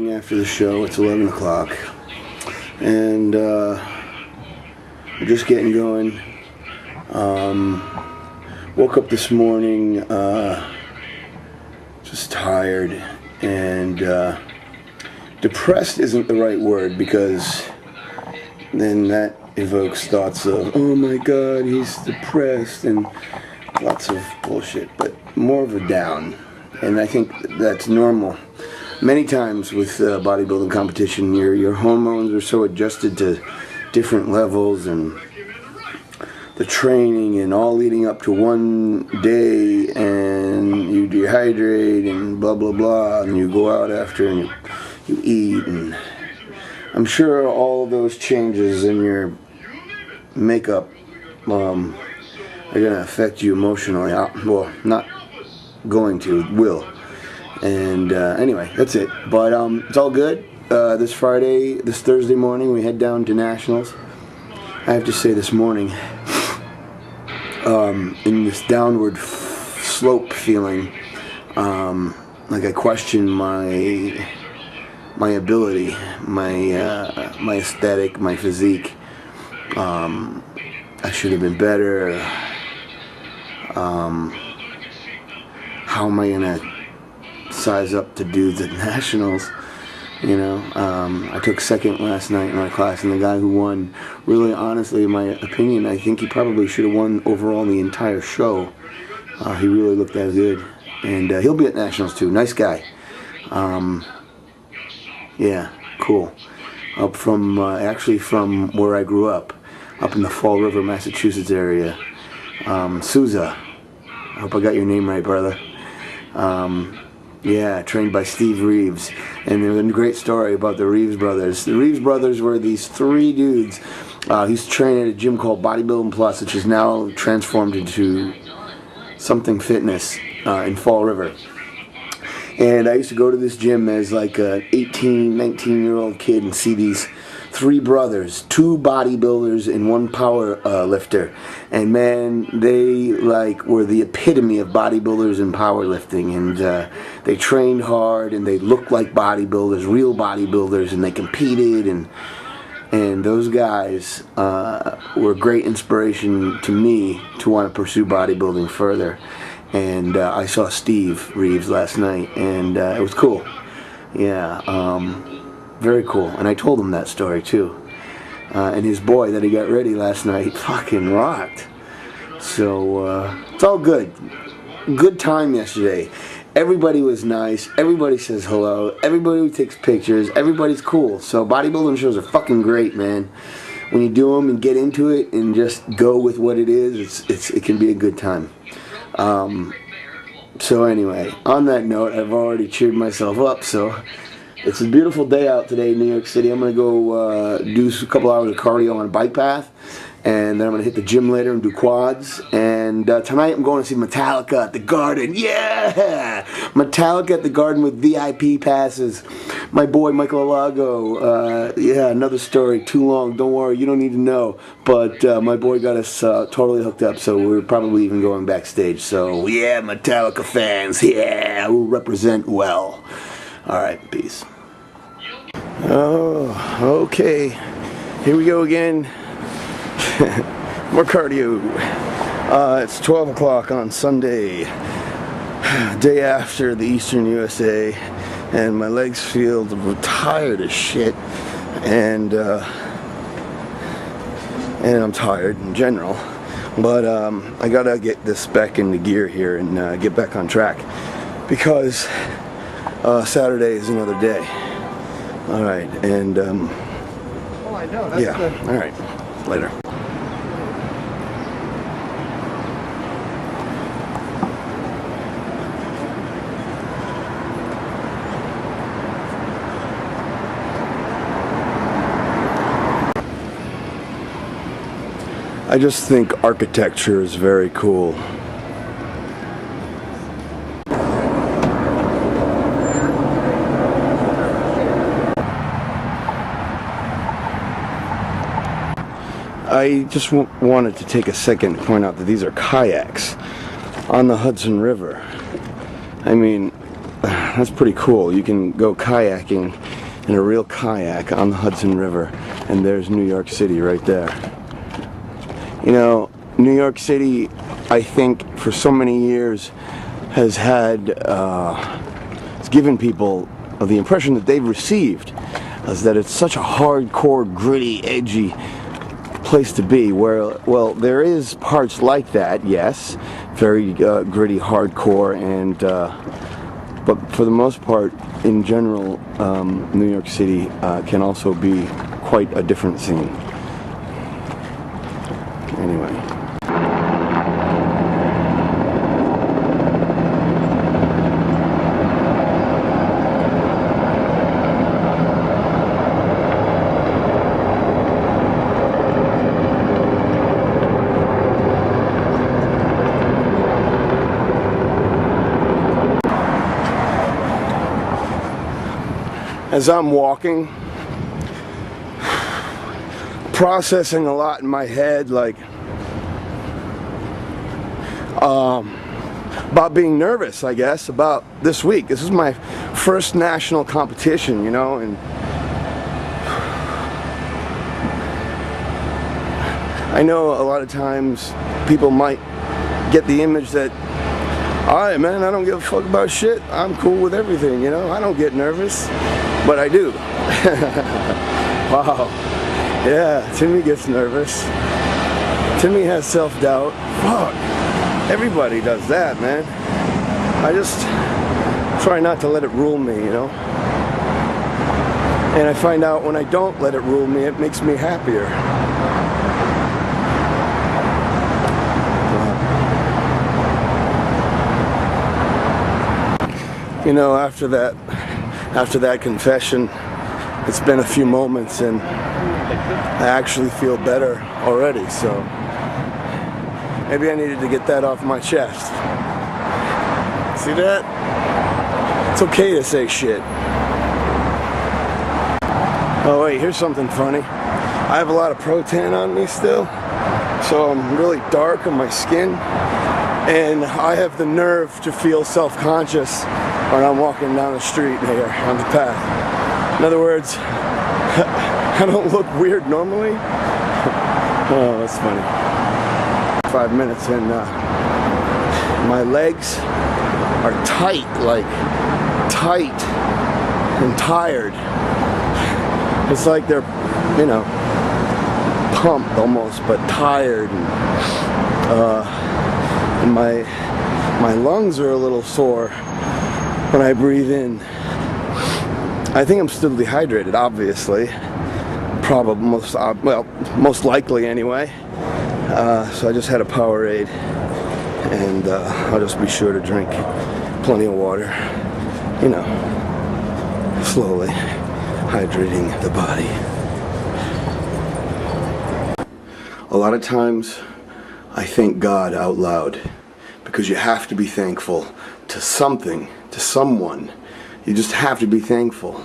morning after the show. It's 11 o'clock. And we're just getting going. Woke up this morning just tired and depressed isn't the right word, because then that evokes thoughts of, oh my god, he's depressed, and lots of bullshit, but more of a down. And I think that's normal. Many times with bodybuilding competition, your hormones are so adjusted to different levels, and the training and all leading up to one day, and you dehydrate and blah blah blah, and you go out after and you eat, and I'm sure all of those changes in your makeup are going to affect you emotionally. Well, not going to, will. And anyway, that's it. But it's all good. This Thursday morning, we head down to Nationals. I have to say, this morning, in this downward slope feeling, like I question my ability, my aesthetic, my physique. I should have been better. How am I gonna size up to do the Nationals? You know, I took second last night in my class, and the guy who won, really honestly, in my opinion, I think he probably should have won overall the entire show. He really looked that good, and he'll be at Nationals too. Nice guy. Yeah, cool. Up from, actually from where I grew up in the Fall River, Massachusetts area. Souza. I hope I got your name right, brother. Yeah, trained by Steve Reeves. And there's a great story about the Reeves brothers. The Reeves brothers were these three dudes. He's trained at a gym called Bodybuilding Plus, which is now transformed into something fitness in Fall River. And I used to go to this gym as like an 18, 19-year-old kid and see these three brothers, two bodybuilders and one power lifter. And man, they like were the epitome of bodybuilders and powerlifting. And they trained hard, and they looked like bodybuilders, real bodybuilders, and they competed. And those guys were great inspiration to me to want to pursue bodybuilding further. And I saw Steve Reeves last night, and it was cool. Yeah, very cool. And I told him that story too. And his boy that he got ready last night fucking rocked. So it's all good. Good time yesterday. Everybody was nice. Everybody says hello. Everybody takes pictures. Everybody's cool. So bodybuilding shows are fucking great, man. When you do them and get into it and just go with what it is, it can be a good time. So anyway, on that note, I've already cheered myself up, so it's a beautiful day out today in New York City. I'm going to go do a couple hours of cardio on a bike path, and then I'm going to hit the gym later and do quads. And tonight I'm going to see Metallica at the Garden. Yeah! Metallica at the Garden with VIP passes. My boy Michael Alago, yeah, another story, too long, don't worry, you don't need to know. But my boy got us totally hooked up, so we're probably even going backstage. So yeah, Metallica fans, yeah, we'll represent well. Alright, peace. Oh, okay, here we go again. More cardio. It's 12 o'clock on Sunday, day after the Eastern USA, and my legs feel tired as shit, and I'm tired in general, but I gotta get this back into gear here and get back on track, because Saturday is another day. Alright, and oh, I know, that's yeah, alright, later. I just think architecture is very cool. I just wanted to take a second to point out that these are kayaks on the Hudson River. I mean, that's pretty cool. You can go kayaking in a real kayak on the Hudson River, and there's New York City right there. You know, New York City, I think, for so many years has had, it's given people the impression that they've received is that it's such a hardcore, gritty, edgy place to be, where, well, there is parts like that, yes, very gritty, hardcore, and but for the most part, in general, New York City can also be quite a different scene. Anyway. As I'm walking, processing a lot in my head, like about being nervous, I guess, about this week. This is my first national competition, you know, and I know a lot of times people might get the image that, alright man, I don't give a fuck about shit, I'm cool with everything, you know, I don't get nervous. But I do. Wow. Yeah, Timmy gets nervous. Timmy has self-doubt. Fuck. Everybody does that, man. I just try not to let it rule me, you know? And I find out when I don't let it rule me, it makes me happier. Wow. You know, after that confession, it's been a few moments and I actually feel better already, so maybe I needed to get that off my chest. See that? It's okay to say shit. Oh wait, here's something funny. I have a lot of protein on me still, so I'm really dark on my skin, and I have the nerve to feel self-conscious when I'm walking down the street here on the path. In other words, I don't look weird normally. Oh, that's funny. 5 minutes and my legs are tight, like tight and tired. It's like they're, you know, pumped almost, but tired, and my lungs are a little sore when I breathe in. I think I'm still dehydrated, obviously. Probably most likely anyway. So I just had a Powerade, and I'll just be sure to drink plenty of water. You know, slowly hydrating the body. A lot of times I thank God out loud, because you have to be thankful to something, to someone. You just have to be thankful.